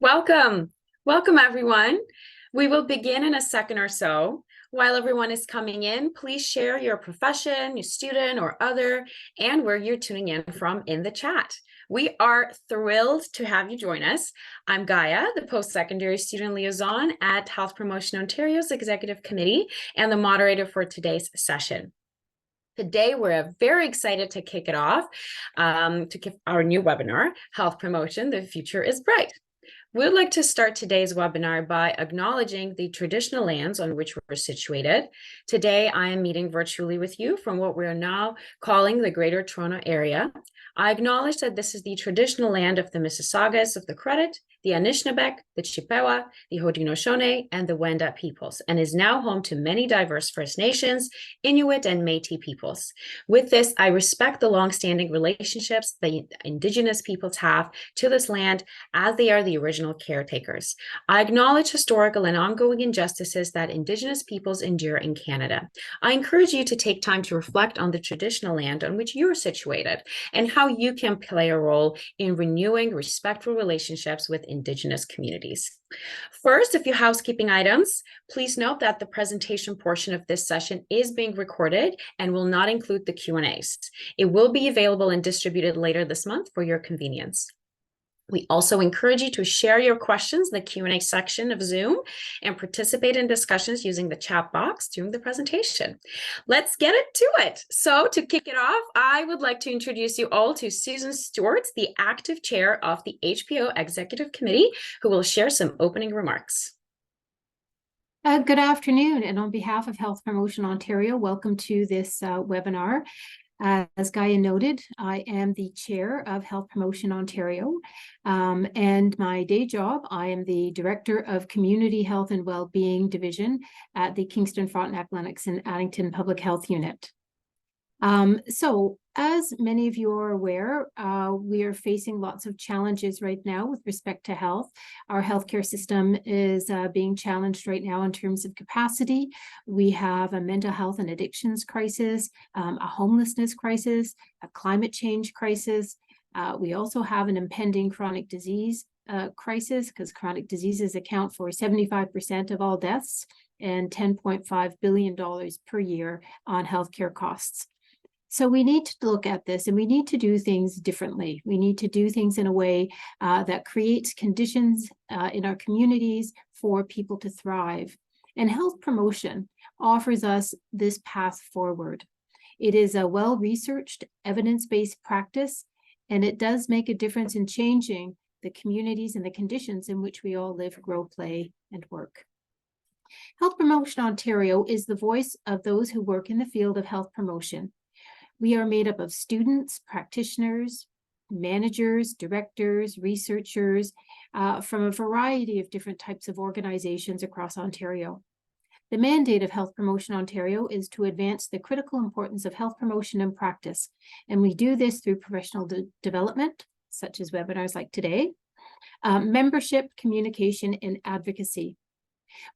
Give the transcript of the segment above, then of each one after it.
Welcome. Welcome, everyone. We will begin in a second or so. While everyone is coming in, please share your profession, your student or other, and where you're tuning in from in the chat. We are thrilled to have you join us. I'm Gaia, the post-secondary student liaison at Health Promotion Ontario's Executive Committee and the moderator for today's session. Today, we're very excited to kick it off, to kick our new webinar, Health Promotion, The Future is Bright. We'd like to start today's webinar by acknowledging the traditional lands on which we're situated. Today, I am meeting virtually with you from what we are now calling the Greater Toronto Area. I acknowledge that this is the traditional land of the Mississaugas of the Credit, the Anishinaabeg, the Chippewa, the Haudenosaunee, and the Wendat peoples, and is now home to many diverse First Nations, Inuit, and Métis peoples. With this, I respect the longstanding relationships the Indigenous peoples have to this land as they are the original caretakers. I acknowledge historical and ongoing injustices that Indigenous peoples endure in Canada. I encourage you to take time to reflect on the traditional land on which you're situated and how you can play a role in renewing respectful relationships with Indigenous communities. First, a few housekeeping items. Please note that the presentation portion of this session is being recorded and will not include the Q&As. It will be available and distributed later this month for your convenience. We also encourage you to share your questions in the Q&A section of Zoom and participate in discussions using the chat box during the presentation. Let's get to it. So to kick it off, I would like to introduce you all to Susan Stewart, the active chair of the HPO Executive Committee, who will share some opening remarks. Good afternoon, and on behalf of Health Promotion Ontario, welcome to this webinar. As Gaia noted, I am the chair of Health Promotion Ontario, and my day job, I am the Director of Community Health and Wellbeing Division at the Kingston Frontenac Lennox and Addington Public Health Unit. So as many of you are aware, we are facing lots of challenges right now with respect to health. Our healthcare system is being challenged right now in terms of capacity. We have a mental health and addictions crisis, a homelessness crisis, a climate change crisis. We also have an impending chronic disease crisis, because chronic diseases account for 75% of all deaths and $10.5 billion per year on healthcare costs. So we need to look at this, and we need to do things differently. We need to do things in a way that creates conditions in our communities for people to thrive. And health promotion offers us this path forward. It is a well-researched, evidence-based practice, and it does make a difference in changing the communities and the conditions in which we all live, grow, play, and work. Health Promotion Ontario is the voice of those who work in the field of health promotion. We are made up of students, practitioners, managers, directors, researchers from a variety of different types of organizations across Ontario. The mandate of Health Promotion Ontario is to advance the critical importance of health promotion and practice. And we do this through professional development, such as webinars like today, membership, communication, and advocacy.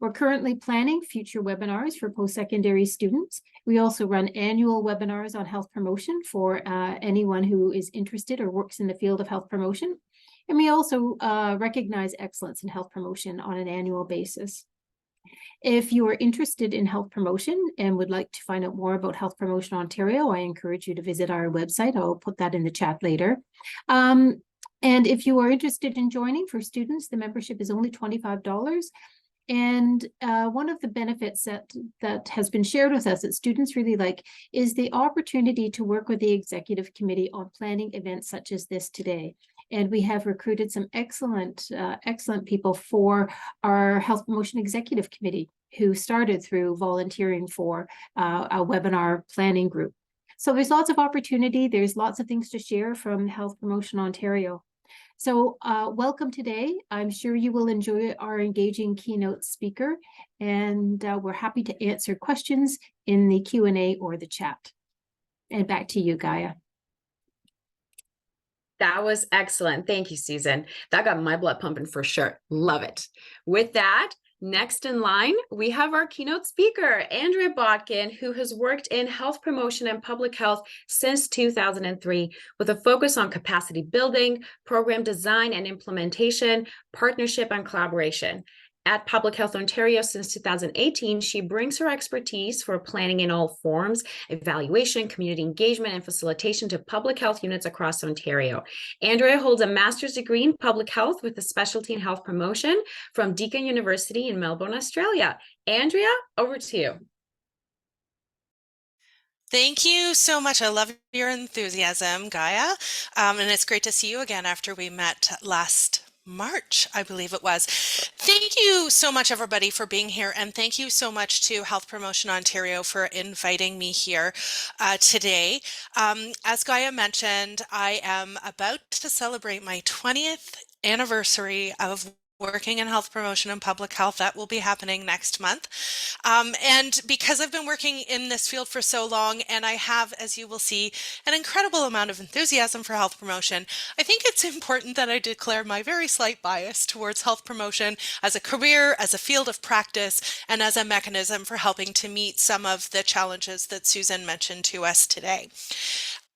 We're currently planning future webinars for post-secondary students. We also run annual webinars on health promotion for anyone who is interested or works in the field of health promotion. And we also recognize excellence in health promotion on an annual basis. If you are interested in health promotion and would like to find out more about Health Promotion Ontario, I encourage you to visit our website. I'll put that in the chat later. And if you are interested in joining for students, the membership is only $25. And one of the benefits that has been shared with us that students really like is the opportunity to work with the executive committee on planning events such as this today. And we have recruited some excellent people for our Health Promotion Executive Committee who started through volunteering for a webinar planning group. So there's lots of opportunity. There's lots of things to share from Health Promotion Ontario. So welcome today. I'm sure you will enjoy our engaging keynote speaker, and we're happy to answer questions in the Q&A or the chat. And back to you, Gaia. That was excellent. Thank you, Susan. That got my blood pumping for sure. Love it. With that, Next in line, we have our keynote speaker, Andrea Botkin, who has worked in health promotion and public health since 2003, with a focus on capacity building, program design and implementation, partnership and collaboration. At Public Health Ontario since 2018, she brings her expertise for planning in all forms, evaluation, community engagement, and facilitation to public health units across Ontario. Andrea holds a master's degree in public health with a specialty in health promotion from Deakin University in Melbourne, Australia. Andrea, over to you. Thank you so much. I love your enthusiasm, Gaia. And it's great to see you again after we met last March, I believe it was. Thank you so much, everybody, for being here. And thank you so much to Health Promotion Ontario for inviting me here today. As Gaia mentioned, I am about to celebrate my 20th anniversary of working in health promotion and public health. That will be happening next month. And because I've been working in this field for so long, and I have, as you will see, an incredible amount of enthusiasm for health promotion, I think it's important that I declare my very slight bias towards health promotion as a career, as a field of practice, and as a mechanism for helping to meet some of the challenges that Susan mentioned to us today.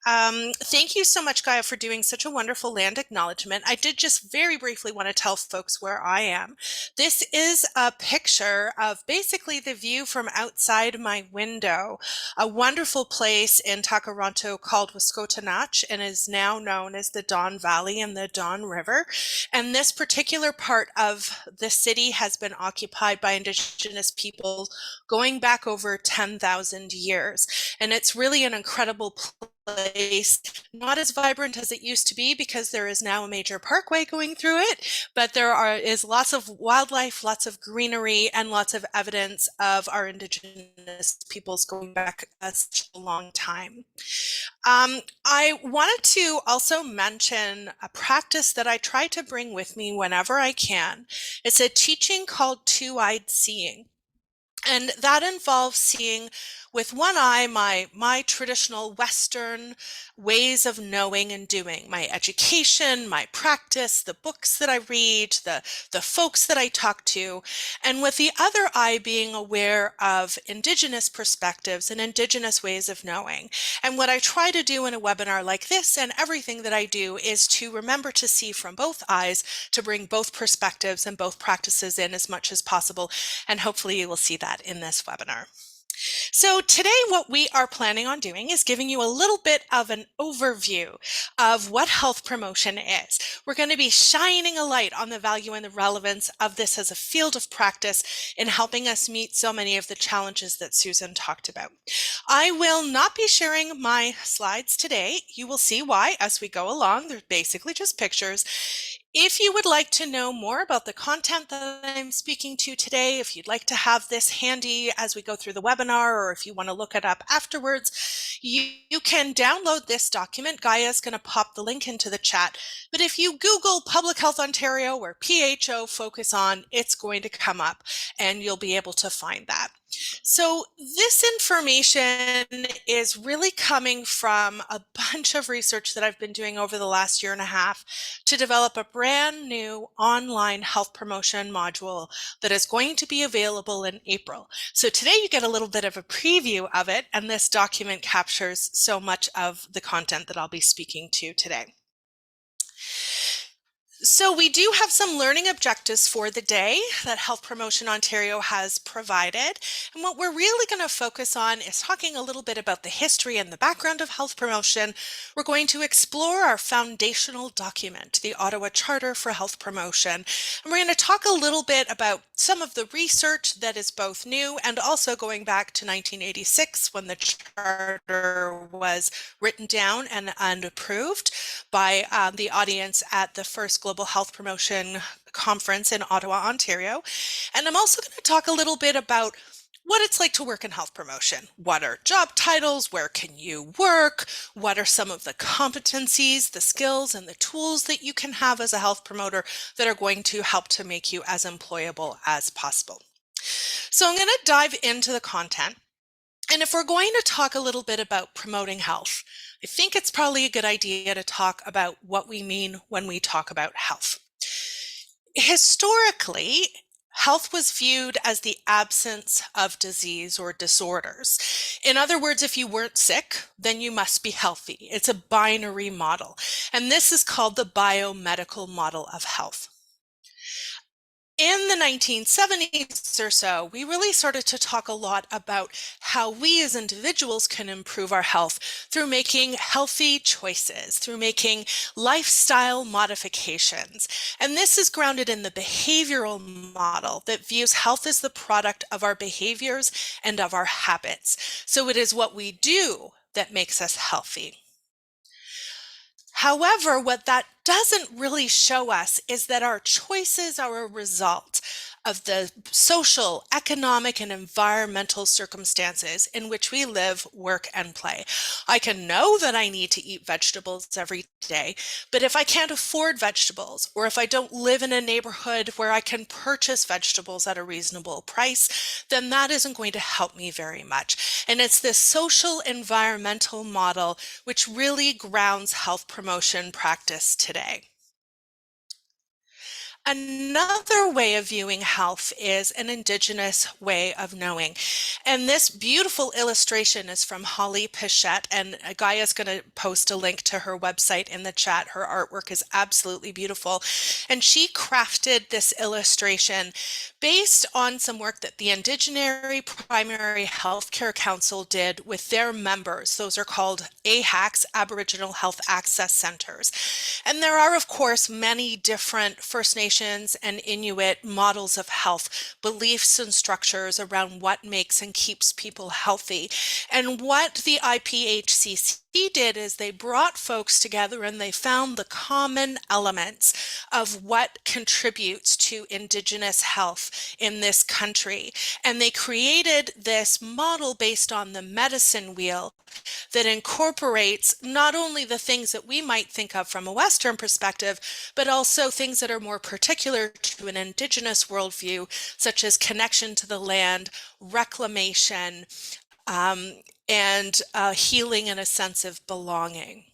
Thank you so much, Gaia, for doing such a wonderful land acknowledgement. I did just very briefly want to tell folks where I am. This is a picture of basically the view from outside my window, a wonderful place in Takaranto called Wiskotanach, and is now known as the Don Valley and the Don River. And this particular part of the city has been occupied by Indigenous people going back over 10,000 years. And it's really an incredible place, not as vibrant as it used to be because there is now a major parkway going through it, but there is lots of wildlife, lots of greenery, and lots of evidence of our Indigenous peoples going back such a long time. I wanted to also mention a practice that I try to bring with me whenever I can. It's a teaching called two-eyed seeing. And that involves seeing with one eye my traditional Western ways of knowing and doing, my education, my practice, the books that I read, the folks that I talk to, and with the other eye being aware of Indigenous perspectives and Indigenous ways of knowing. And what I try to do in a webinar like this and everything that I do is to remember to see from both eyes, to bring both perspectives and both practices in as much as possible. And hopefully you will see that in this webinar. So today what we are planning on doing is giving you a little bit of an overview of what health promotion is. We're going to be shining a light on the value and the relevance of this as a field of practice in helping us meet so many of the challenges that Susan talked about. I will not be sharing my slides today. You will see why as we go along. They're basically just pictures. If you would like to know more about the content that I'm speaking to today, if you'd like to have this handy as we go through the webinar, or if you want to look it up afterwards, you can download this document. Gaia is going to pop the link into the chat. But if you Google Public Health Ontario or PHO Focus On, it's going to come up and you'll be able to find that. So this information is really coming from a bunch of research that I've been doing over the last year and a half to develop a brand new online health promotion module that is going to be available in April. So today you get a little bit of a preview of it, and this document captures so much of the content that I'll be speaking to today. So we do have some learning objectives for the day that Health Promotion Ontario has provided. And what we're really going to focus on is talking a little bit about the history and the background of health promotion. We're going to explore our foundational document, the Ottawa Charter for Health Promotion. And we're going to talk a little bit about some of the research that is both new and also going back to 1986 when the Charter was written down and approved by the audience at the first Global Health Promotion Conference in Ottawa, Ontario. And I'm also going to talk a little bit about what it's like to work in health promotion. What are job titles? Where can you work? What are some of the competencies, the skills, and the tools that you can have as a health promoter that are going to help to make you as employable as possible? So I'm going to dive into the content. And if we're going to talk a little bit about promoting health, I think it's probably a good idea to talk about what we mean when we talk about health. Historically, health was viewed as the absence of disease or disorders. In other words, if you weren't sick, then you must be healthy. It's a binary model. And this is called the biomedical model of health. In the 1970s or so, we really started to talk a lot about how we as individuals can improve our health through making healthy choices, through making lifestyle modifications. And this is grounded in the behavioral model that views health as the product of our behaviors and of our habits. So it is what we do that makes us healthy. However, what that doesn't really show us is that our choices are a result of the social, economic, and environmental circumstances in which we live, work, and play. I can know that I need to eat vegetables every day, but if I can't afford vegetables, or if I don't live in a neighborhood where I can purchase vegetables at a reasonable price, then that isn't going to help me very much. And it's this social environmental model which really grounds health promotion practice today. Another way of viewing health is an Indigenous way of knowing. And this beautiful illustration is from Holly Pichette, and Gaia's going to post a link to her website in the chat. Her artwork is absolutely beautiful. And she crafted this illustration based on some work that the Indigenous Primary Healthcare Council did with their members. Those are called AHACs, Aboriginal Health Access Centers. And there are, of course, many different First Nations and Inuit models of health, beliefs and structures around what makes and keeps people healthy. And what the IPHCC did is they brought folks together and they found the common elements of what contributes to Indigenous health in this country. And they created this model based on the medicine wheel that incorporates not only the things that we might think of from a Western perspective, but also things that are more particular to an Indigenous worldview, such as connection to the land, reclamation, and healing and a sense of belonging.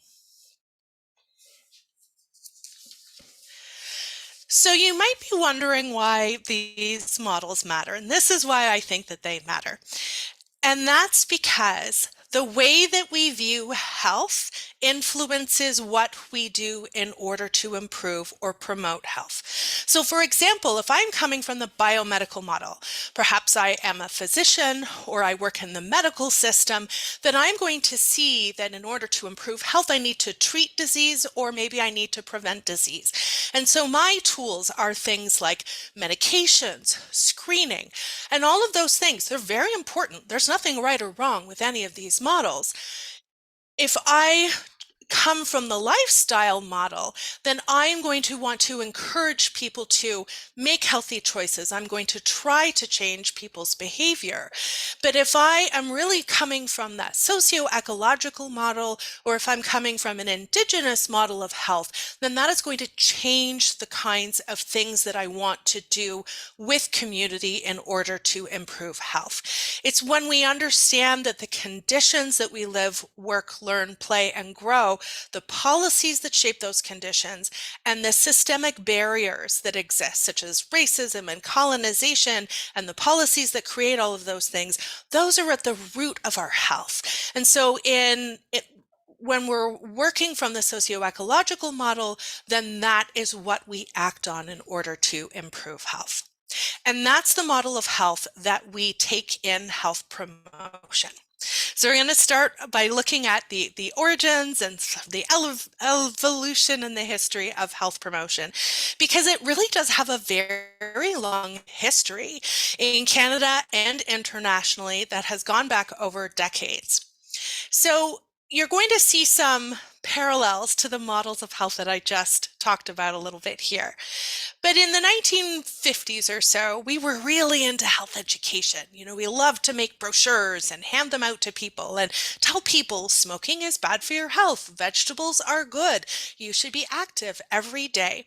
So you might be wondering why these models matter, and this is why I think that they matter. And that's because the way that we view health influences what we do in order to improve or promote health. So for example, if I'm coming from the biomedical model, perhaps I am a physician or I work in the medical system, then I'm going to see that in order to improve health, I need to treat disease or maybe I need to prevent disease. And so my tools are things like medications, screening, and all of those things. They're very important. There's nothing right or wrong with any of these models. If I come from the lifestyle model, then I'm going to want to encourage people to make healthy choices. I'm going to try to change people's behavior. But if I am really coming from that socio-ecological model, or if I'm coming from an Indigenous model of health, then that is going to change the kinds of things that I want to do with community in order to improve health. It's when we understand that the conditions that we live, work, learn, play, and grow, the policies that shape those conditions, and the systemic barriers that exist, such as racism and colonization, and the policies that create all of those things, those are at the root of our health. And so when we're working from the socio-ecological model, then that is what we act on in order to improve health. And that's the model of health that we take in health promotion. So we're going to start by looking at the origins and the evolution and the history of health promotion, because it really does have a very long history in Canada and internationally that has gone back over decades. So you're going to see some parallels to the models of health that I just talked about a little bit here. But in the 1950s or so, we were really into health education. You know, we loved to make brochures and hand them out to people and tell people smoking is bad for your health. Vegetables are good. You should be active every day.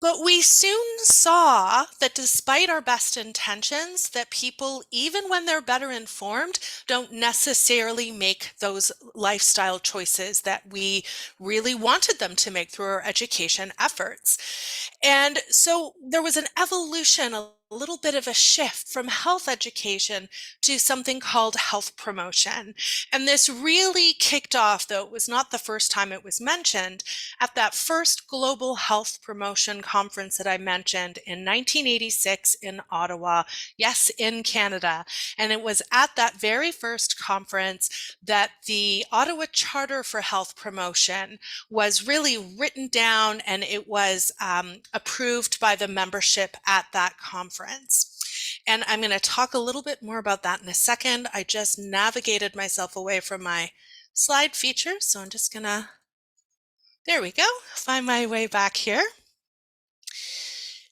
But we soon saw that despite our best intentions, that people, even when they're better informed, don't necessarily make those lifestyle choices that we really wanted them to make through our education efforts. And so there was an evolution, a little bit of a shift from health education to something called health promotion. And this really kicked off, though it was not the first time it was mentioned, at that first Global Health Promotion Conference that I mentioned in 1986 in Ottawa, yes, in Canada. And it was at that very first conference that the Ottawa Charter for Health Promotion was really written down, and it was approved by the membership at that conference. And I'm going to talk a little bit more about that in a second. I just navigated myself away from my slide feature, so I'm just going to, there we go, find my way back here.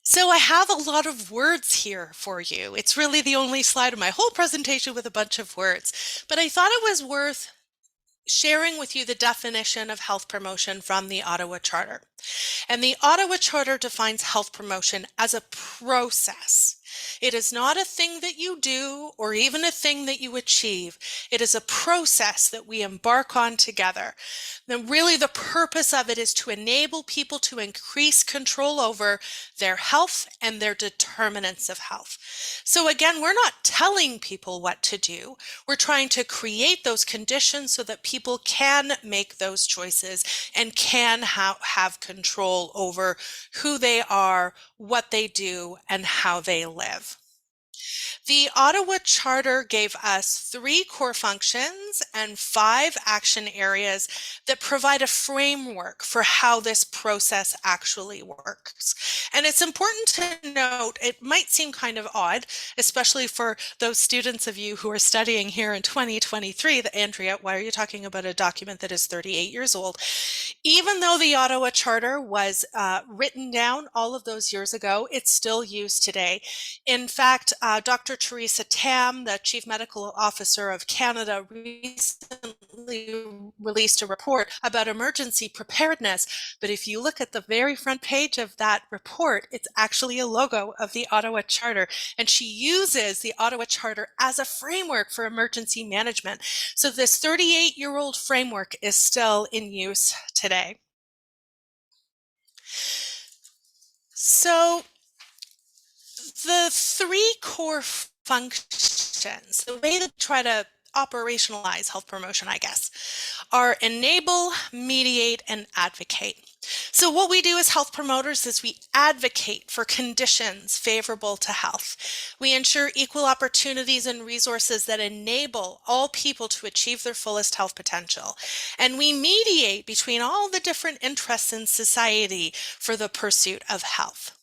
So I have a lot of words here for you. It's really the only slide of my whole presentation with a bunch of words, but I thought it was worth sharing with you the definition of health promotion from the Ottawa Charter. And the Ottawa Charter defines health promotion as a process. It is not a thing that you do or even a thing that you achieve. It is a process that we embark on together. Then really the purpose of it is to enable people to increase control over their health and their determinants of health. So again, we're not telling people what to do. We're trying to create those conditions so that people can make those choices and can have control over who they are, what they do, and how they live. The Ottawa Charter gave us 3 core functions and 5 action areas that provide a framework for how this process actually works. And it's important to note, it might seem kind of odd, especially for those students of you who are studying here in 2023, that Andrea, why are you talking about a document that is 38 years old? Even though the Ottawa Charter was written down all of those years ago, it's still used today. In fact, Dr. Teresa Tam, the Chief Medical Officer of Canada, recently released a report about emergency preparedness. But if you look at the very front page of that report, it's actually a logo of the Ottawa Charter. And she uses the Ottawa Charter as a framework for emergency management. So this 38-year-old framework is still in use today. So the 3 core functions, the way to try to operationalize health promotion, I guess, are enable, mediate, and advocate. So what we do as health promoters is we advocate for conditions favorable to health. We ensure equal opportunities and resources that enable all people to achieve their fullest health potential. And we mediate between all the different interests in society for the pursuit of health.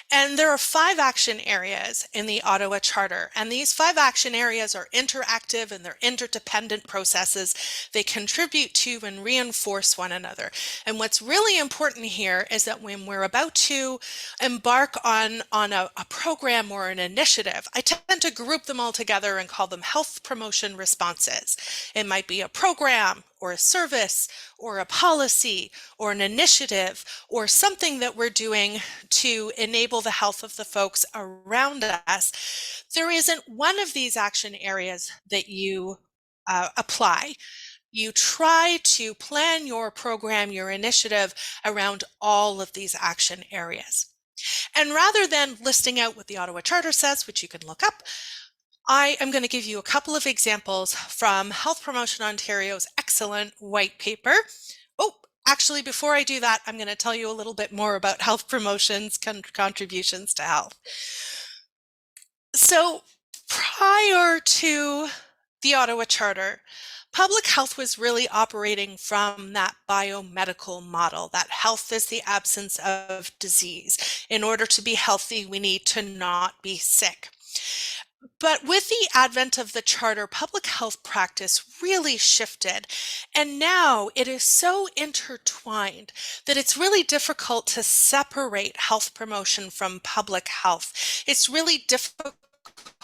And there are 5 action areas in the Ottawa Charter, and these 5 action areas are interactive and they're interdependent processes. They contribute to and reinforce one another. And what's really important here is that when we're about to embark on a program or an initiative, I tend to group them all together and call them health promotion responses. It might be a program or a service or a policy or an initiative or something that we're doing to enable the health of the folks around us. There isn't one of these action areas that you apply. You try to plan your program, your initiative around all of these action areas. And rather than listing out what the Ottawa Charter says, which you can look up, I am going to give you a couple of examples from Health Promotion Ontario's excellent white paper. Oh, actually, before I do that, I'm going to tell you a little bit more about health promotion's contributions to health. So prior to the Ottawa Charter, public health was really operating from that biomedical model, that health is the absence of disease. In order to be healthy, we need to not be sick. But with the advent of the Charter, public health practice really shifted. And now it is so intertwined that it's really difficult to separate health promotion from public health. It's really difficult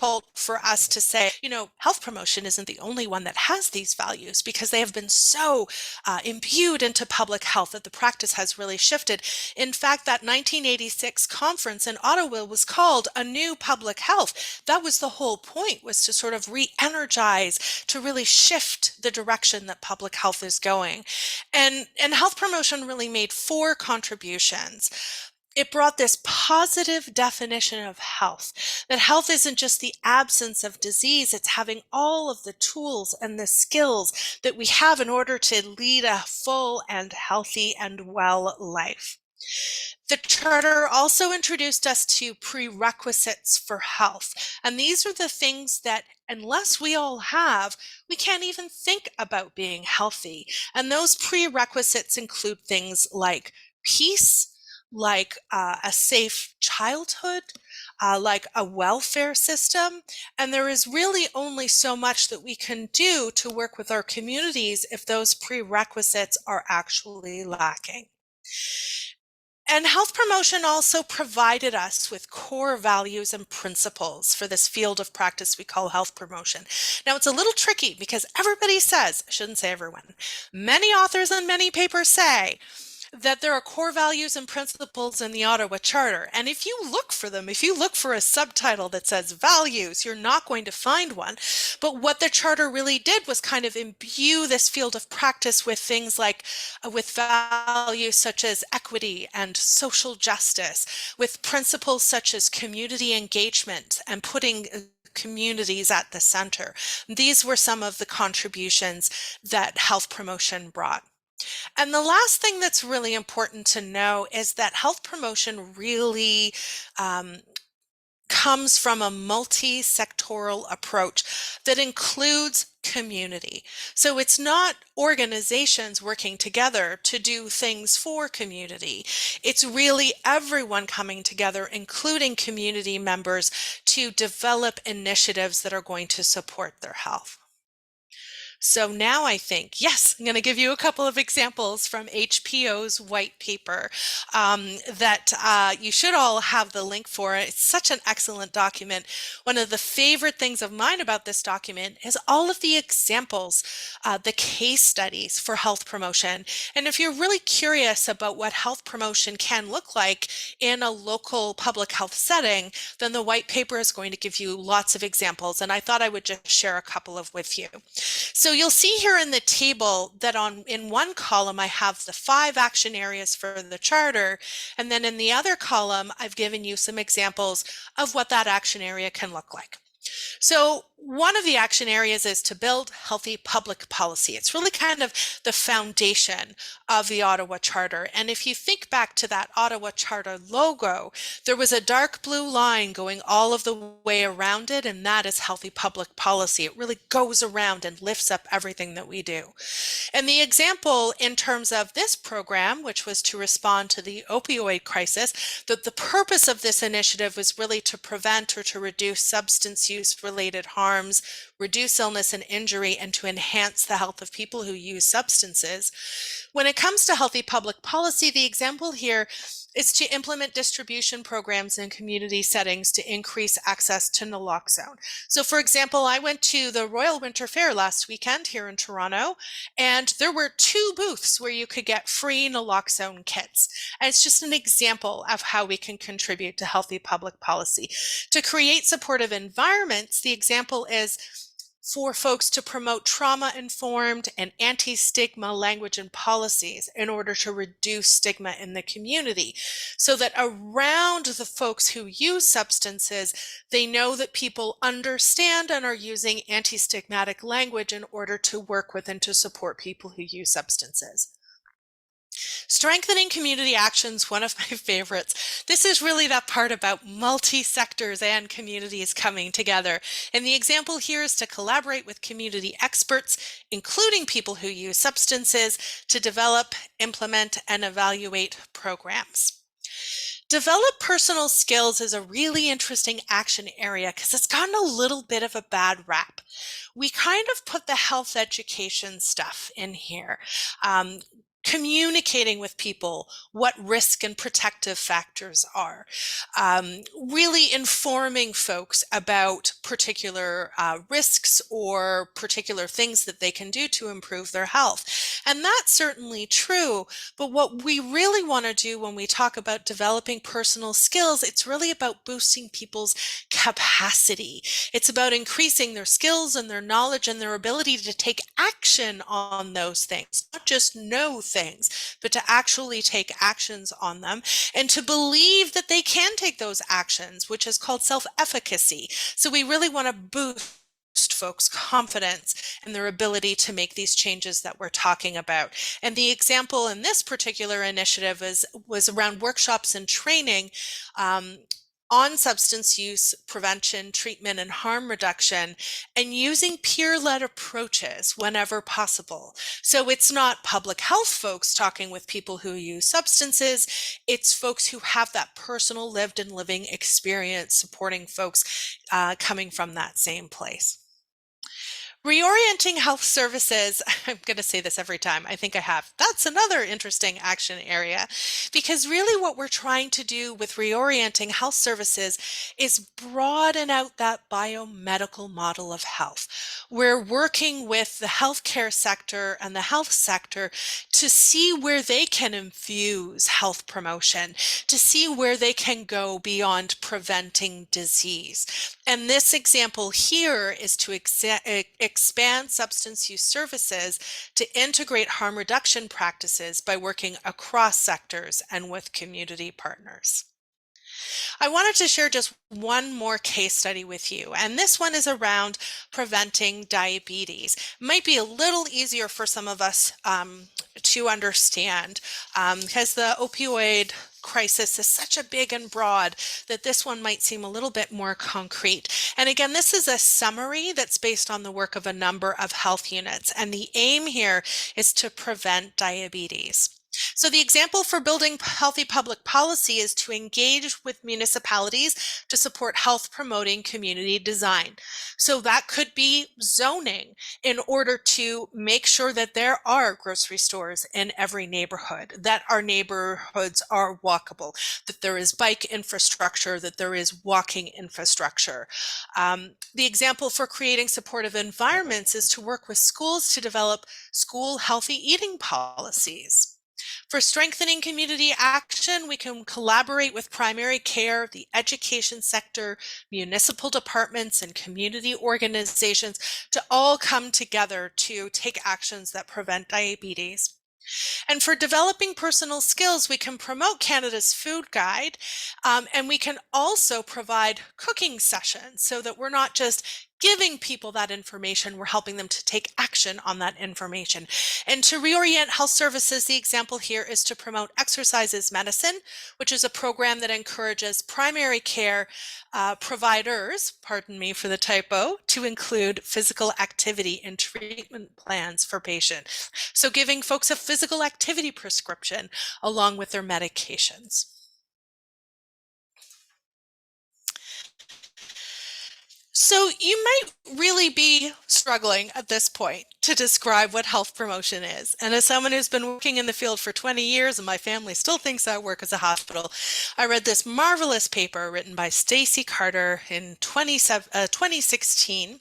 difficult for us to say, health promotion isn't the only one that has these values, because they have been so imbued into public health that the practice has really shifted. In fact, that 1986 conference in Ottawa was called A New Public Health. That was the whole point, was to sort of re-energize, to really shift the direction that public health is going. And health promotion really made 4 contributions. It brought this positive definition of health, that health isn't just the absence of disease, it's having all of the tools and the skills that we have in order to lead a full and healthy and well life. The Charter also introduced us to prerequisites for health. And these are the things that, unless we all have, we can't even think about being healthy. And those prerequisites include things like peace, like a safe childhood, like a welfare system. And there is really only so much that we can do to work with our communities if those prerequisites are actually lacking. And health promotion also provided us with core values and principles for this field of practice we call health promotion. Now, it's a little tricky because everybody says, I shouldn't say everyone, many authors and many papers say that there are core values and principles in the Ottawa Charter. And if you look for them, if you look for a subtitle that says values, you're not going to find one. But what the Charter really did was kind of imbue this field of practice with things like, with values such as equity and social justice, with principles such as community engagement and putting communities at the center. These were some of the contributions that health promotion brought. And the last thing that's really important to know is that health promotion really comes from a multi-sectoral approach that includes community. So it's not organizations working together to do things for community. It's really everyone coming together, including community members, to develop initiatives that are going to support their health. So now I think, yes, I'm going to give you a couple of examples from HPO's white paper that you should all have the link for. It's such an excellent document. One of the favorite things of mine about this document is all of the examples, the case studies for health promotion. And if you're really curious about what health promotion can look like in a local public health setting, then the white paper is going to give you lots of examples. And I thought I would just share a couple of with you. So you'll see here in the table that in one column I have the 5 action areas for the Charter, and then in the other column I've given you some examples of what that action area can look like. So one of the action areas is to build healthy public policy. It's really kind of the foundation of the Ottawa Charter. And if you think back to that Ottawa Charter logo, there was a dark blue line going all of the way around it, and that is healthy public policy. It really goes around and lifts up everything that we do. And the example in terms of this program, which was to respond to the opioid crisis, that the purpose of this initiative was really to prevent or to reduce substance use related harms, reduce illness and injury, and to enhance the health of people who use substances. When it comes to healthy public policy, the example here is to implement distribution programs in community settings to increase access to naloxone. So for example, I went to the Royal Winter Fair last weekend here in Toronto, and there were 2 booths where you could get free naloxone kits. And it's just an example of how we can contribute to healthy public policy. To create supportive environments, the example is for folks to promote trauma-informed and anti-stigma language and policies in order to reduce stigma in the community, so that around the folks who use substances, they know that people understand and are using anti-stigmatic language in order to work with and to support people who use substances. Strengthening community actions, one of my favorites. This is really that part about multi-sectors and communities coming together. And the example here is to collaborate with community experts, including people who use substances, to develop, implement, and evaluate programs. Develop personal skills is a really interesting action area because it's gotten a little bit of a bad rap. We kind of put the health education stuff in here. communicating with people what risk and protective factors are, really informing folks about particular risks or particular things that they can do to improve their health. And that's certainly true, but what we really want to do when we talk about developing personal skills, it's really about boosting people's capacity. It's about increasing their skills and their knowledge and their ability to take action on those things, not just know things, but to actually take actions on them and to believe that they can take those actions, which is called self-efficacy. So we really want to boost folks' confidence and their ability to make these changes that we're talking about. And the example in this particular initiative was around workshops and training on substance use prevention, treatment, and harm reduction, and using peer-led approaches whenever possible. So it's not public health folks talking with people who use substances, it's folks who have that personal lived and living experience supporting folks coming from that same place. Reorienting health services, I'm going to say this every time, I think I have. That's another interesting action area, because really what we're trying to do with reorienting health services is broaden out that biomedical model of health. We're working with the healthcare sector and the health sector to see where they can infuse health promotion, to see where they can go beyond preventing disease. And this example here is to expand substance use services to integrate harm reduction practices by working across sectors and with community partners. I wanted to share just one more case study with you, and this one is around preventing diabetes. It might be a little easier for some of us to understand because the opioid crisis is such a big and broad that this one might seem a little bit more concrete. And again, this is a summary that's based on the work of a number of health units, and the aim here is to prevent diabetes. So the example for building healthy public policy is to engage with municipalities to support health promoting community design. So that could be zoning in order to make sure that there are grocery stores in every neighborhood, that our neighborhoods are walkable, that there is bike infrastructure, that there is walking infrastructure. The example for creating supportive environments is to work with schools to develop school healthy eating policies. For strengthening community action, we can collaborate with primary care, the education sector, municipal departments, and community organizations to all come together to take actions that prevent diabetes. And for developing personal skills, we can promote Canada's food guide, and we can also provide cooking sessions so that we're not just giving people that information, we're helping them to take action on that information. And to reorient health services, the example here is to promote Exercise is Medicine, which is a program that encourages primary care providers, pardon me for the typo, to include physical activity in treatment plans for patients. So giving folks a physical activity prescription along with their medications. So you might really be struggling at this point to describe what health promotion is. And as someone who's been working in the field for 20 years and my family still thinks I work as a hospital, I read this marvelous paper written by Stacey Carter in 2016.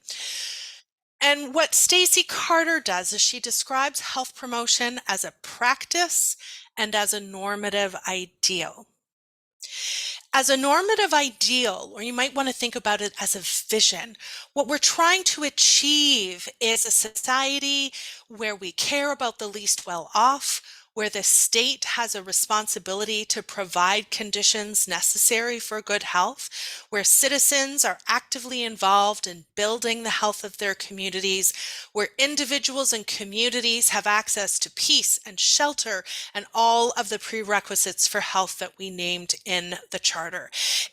And what Stacey Carter does is she describes health promotion as a practice and as a normative ideal. As a normative ideal, or you might want to think about it as a vision, what we're trying to achieve is a society where we care about the least well off, where the state has a responsibility to provide conditions necessary for good health, where citizens are actively involved in building the health of their communities, where individuals and communities have access to peace and shelter and all of the prerequisites for health that we named in the Charter.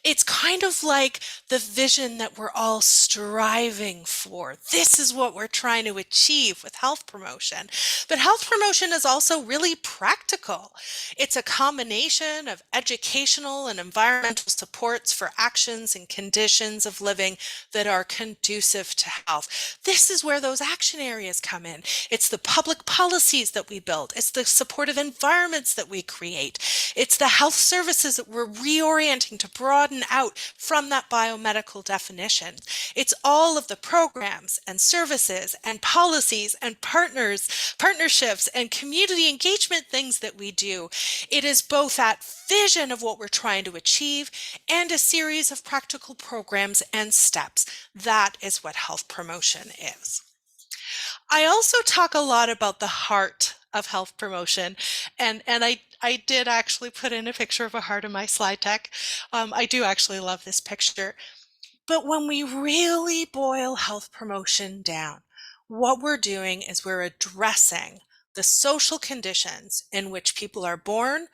It's kind of like the vision that we're all striving for. This is what we're trying to achieve with health promotion. But health promotion is also really practical. It's a combination of educational and environmental supports for actions and conditions of living that are conducive to health. This is where those action areas come in. It's the public policies that we build. It's the supportive environments that we create. It's the health services that we're reorienting to broaden out from that biomedical definition. It's all of the programs and services and policies and partnerships and community engagement things that we do. It is both that vision of what we're trying to achieve and a series of practical programs and steps. That is what health promotion is. I also talk a lot about the heart of health promotion, and I did actually put in a picture of a heart in my slide deck. I do actually love this picture. But when we really boil health promotion down, what we're doing is we're addressing the social conditions in which people are born,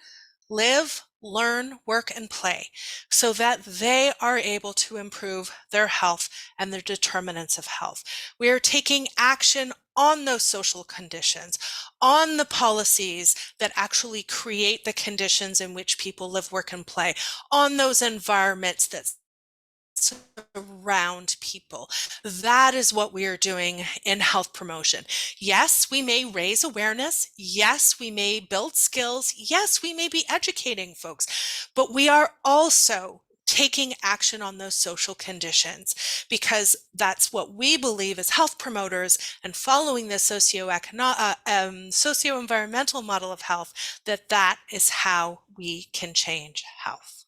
live, learn, work, and play so that they are able to improve their health and their determinants of health. We are taking action on those social conditions, on the policies that actually create the conditions in which people live, work, and play, on those environments that surround people. That is what we are doing in health promotion. Yes, we may raise awareness. Yes, we may build skills. Yes, we may be educating folks, but we are also taking action on those social conditions because that's what we believe as health promoters, and following the socio-environmental model of health, that is how we can change health.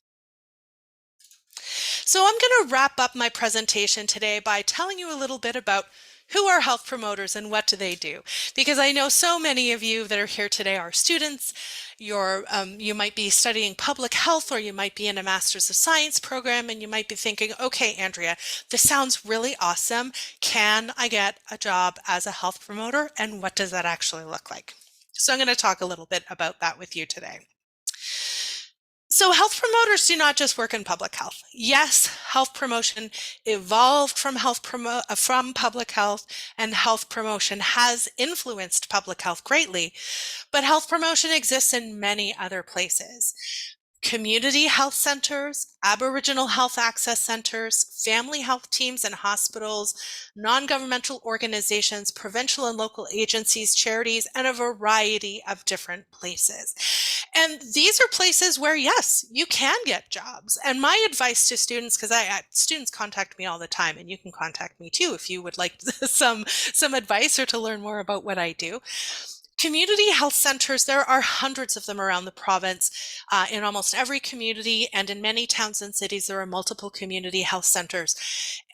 So I'm going to wrap up my presentation today by telling you a little bit about who are health promoters and what do they do? Because I know so many of you that are here today are students. You might be studying public health, or you might be in a Master's of Science program, and you might be thinking, okay, Andrea, this sounds really awesome. Can I get a job as a health promoter? And what does that actually look like? So I'm going to talk a little bit about that with you today. So health promoters do not just work in public health. Yes, health promotion evolved from public health, and health promotion has influenced public health greatly, but health promotion exists in many other places. Community health centers, Aboriginal health access centers, family health teams and hospitals, non-governmental organizations, provincial and local agencies, charities, and a variety of different places. And these are places where, yes, you can get jobs. And my advice to students, because students contact me all the time, and you can contact me too if you would like some advice or to learn more about what I do. Community health centers, there are hundreds of them around the province. In almost every community and in many towns and cities, there are multiple community health centers.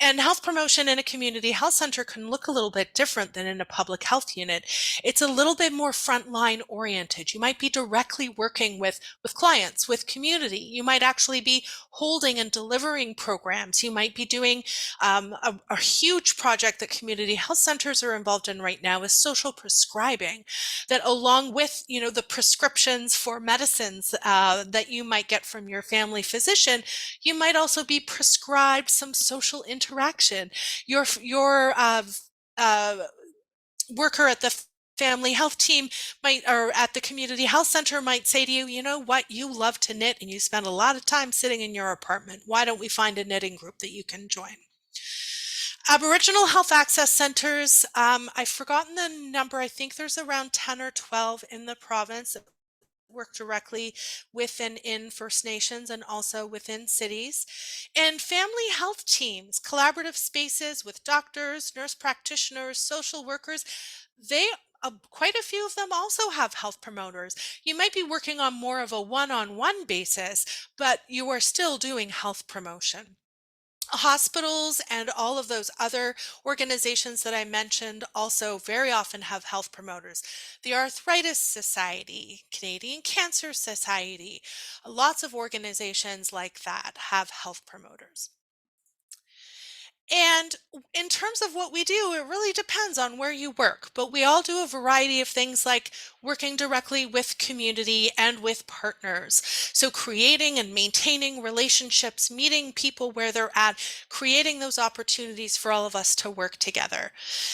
And health promotion in a community health center can look a little bit different than in a public health unit. It's a little bit more frontline oriented. You might be directly working with clients, with community. You might actually be holding and delivering programs. You might be doing a huge project that community health centers are involved in right now is social prescribing, that along with, the prescriptions for medicines that you might get from your family physician, you might also be prescribed some social interaction. Your worker at the family health team or at the community health center might say to you, you know what, you love to knit and you spend a lot of time sitting in your apartment. Why don't we find a knitting group that you can join? Aboriginal health access centers, I've forgotten the number. I think there's around 10 or 12 in the province that work directly with and in First Nations and also within cities. And family health teams, collaborative spaces with doctors, nurse practitioners, social workers, quite a few of them also have health promoters. You might be working on more of a one-on-one basis, but you are still doing health promotion. Hospitals and all of those other organizations that I mentioned also very often have health promoters. The Arthritis Society, Canadian Cancer Society, lots of organizations like that have health promoters. And in terms of what we do, it really depends on where you work, but we all do a variety of things like working directly with community and with partners. So creating and maintaining relationships, meeting people where they're at, creating those opportunities for all of us to work together.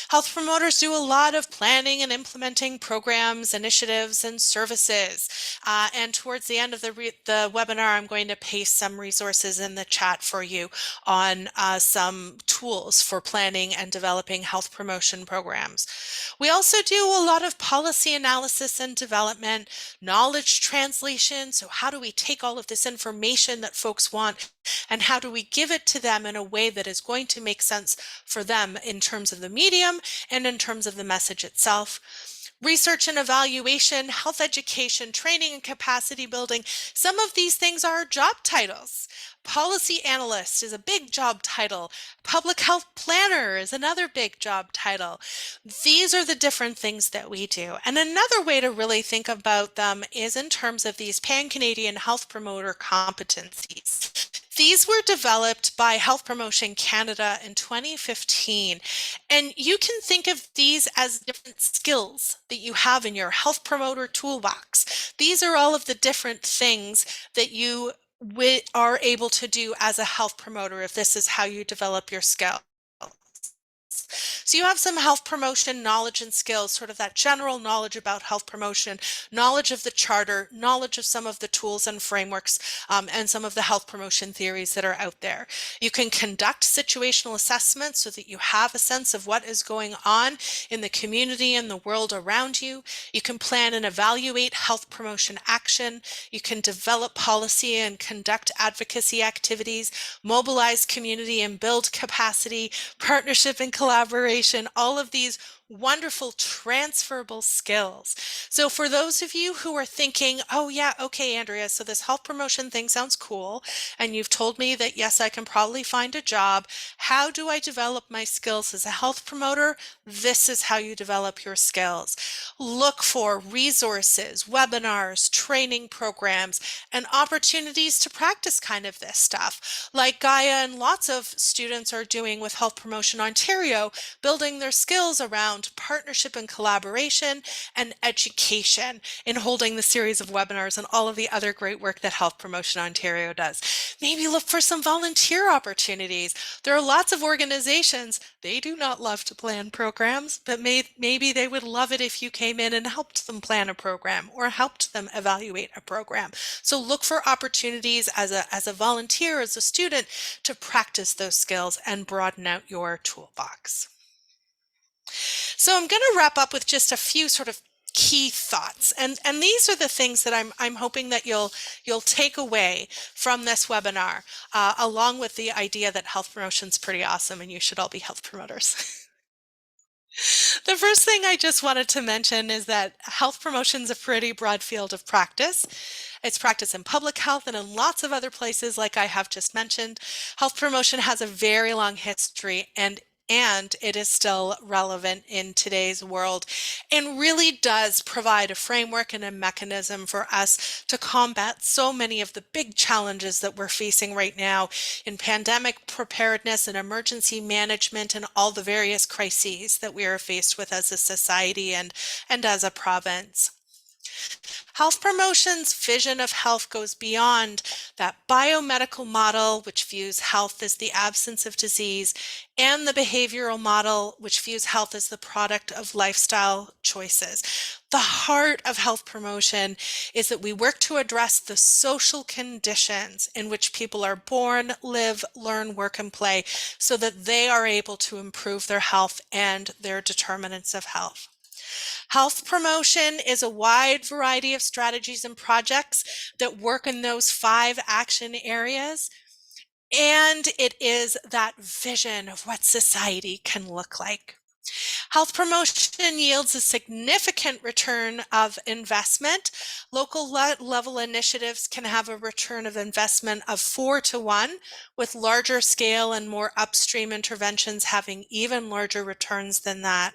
Health promoters do a lot of planning and implementing programs, initiatives, and services. And towards the end of the webinar, I'm going to paste some resources in the chat for you on some tools for planning and developing health promotion programs. We also do a lot of policy analysis and development, knowledge translation. So how do we take all of this information that folks want and how do we give it to them in a way that is going to make sense for them in terms of the medium and in terms of the message itself? Research and evaluation, health education, training and capacity building. Some of these things are job titles. Policy analyst is a big job title. Public health planner is another big job title. These are the different things that we do. And another way to really think about them is in terms of these pan-Canadian health promoter competencies. These were developed by Health Promotion Canada in 2015. And you can think of these as different skills that you have in your health promoter toolbox. These are all of the different things that you are able to do as a health promoter if this is how you develop your skills. So you have some health promotion knowledge and skills, sort of that general knowledge about health promotion, knowledge of the charter, knowledge of some of the tools and frameworks, and some of the health promotion theories that are out there. You can conduct situational assessments so that you have a sense of what is going on in the community and the world around you. You can plan and evaluate health promotion action. You can develop policy and conduct advocacy activities, mobilize community and build capacity, partnership and collaboration, all of these wonderful transferable skills. So for those of you who are thinking, oh yeah, okay, Andrea, so this health promotion thing sounds cool, and you've told me that yes, I can probably find a job. How do I develop my skills as a health promoter? This is how you develop your skills. Look for resources, webinars, training programs, and opportunities to practice kind of this stuff, like Gaia and lots of students are doing with Health Promotion Ontario, building their skills around partnership and collaboration and education in holding the series of webinars and all of the other great work that Health Promotion Ontario does. Maybe look for some volunteer opportunities. There are lots of organizations, they do not love to plan programs, but maybe they would love it if you came in and helped them plan a program or helped them evaluate a program. So look for opportunities as a volunteer, as a student, to practice those skills and broaden out your toolbox. So I'm going to wrap up with just a few sort of key thoughts, and these are the things that I'm hoping that you'll take away from this webinar, along with the idea that health promotion is pretty awesome and you should all be health promoters. The first thing I just wanted to mention is that health promotion is a pretty broad field of practice. It's practiced in public health and in lots of other places, like I have just mentioned. Health promotion has a very long history, and it is still relevant in today's world and really does provide a framework and a mechanism for us to combat so many of the big challenges that we're facing right now in pandemic preparedness and emergency management and all the various crises that we are faced with as a society and as a province. Health promotion's vision of health goes beyond that biomedical model, which views health as the absence of disease, and the behavioral model, which views health as the product of lifestyle choices. The heart of health promotion is that we work to address the social conditions in which people are born, live, learn, work, and play so that they are able to improve their health and their determinants of health. Health promotion is a wide variety of strategies and projects that work in those 5 action areas. And it is that vision of what society can look like. Health promotion yields a significant return of investment. Local level initiatives can have a return of investment of 4 to 1, with larger scale and more upstream interventions having even larger returns than that.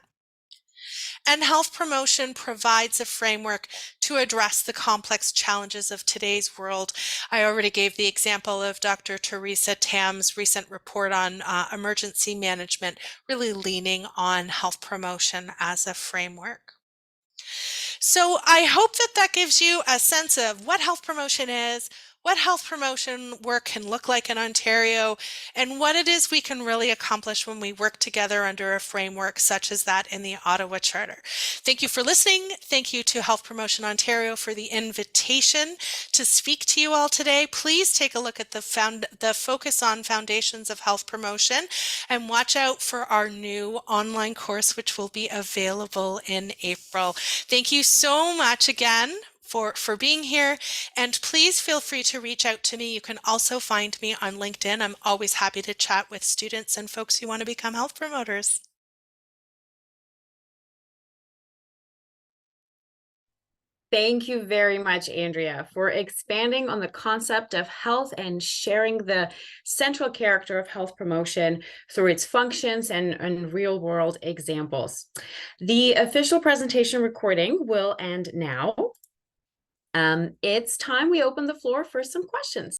And health promotion provides a framework to address the complex challenges of today's world. I already gave the example of Dr. Teresa Tam's recent report on emergency management, really leaning on health promotion as a framework. So I hope that that gives you a sense of what health promotion is, what health promotion work can look like in Ontario, and what it is we can really accomplish when we work together under a framework such as that in the Ottawa Charter. Thank you for listening. Thank you to Health Promotion Ontario for the invitation to speak to you all today. Please take a look at the Focus on Foundations of Health Promotion and watch out for our new online course, which will be available in April. Thank you so much again for being here, and please feel free to reach out to me. You can also find me on LinkedIn. I'm always happy to chat with students and folks who want to become health promoters. Thank you very much, Andrea, for expanding on the concept of health and sharing the central character of health promotion through its functions and real-world examples. The official presentation recording will end now. It's time we open the floor for some questions.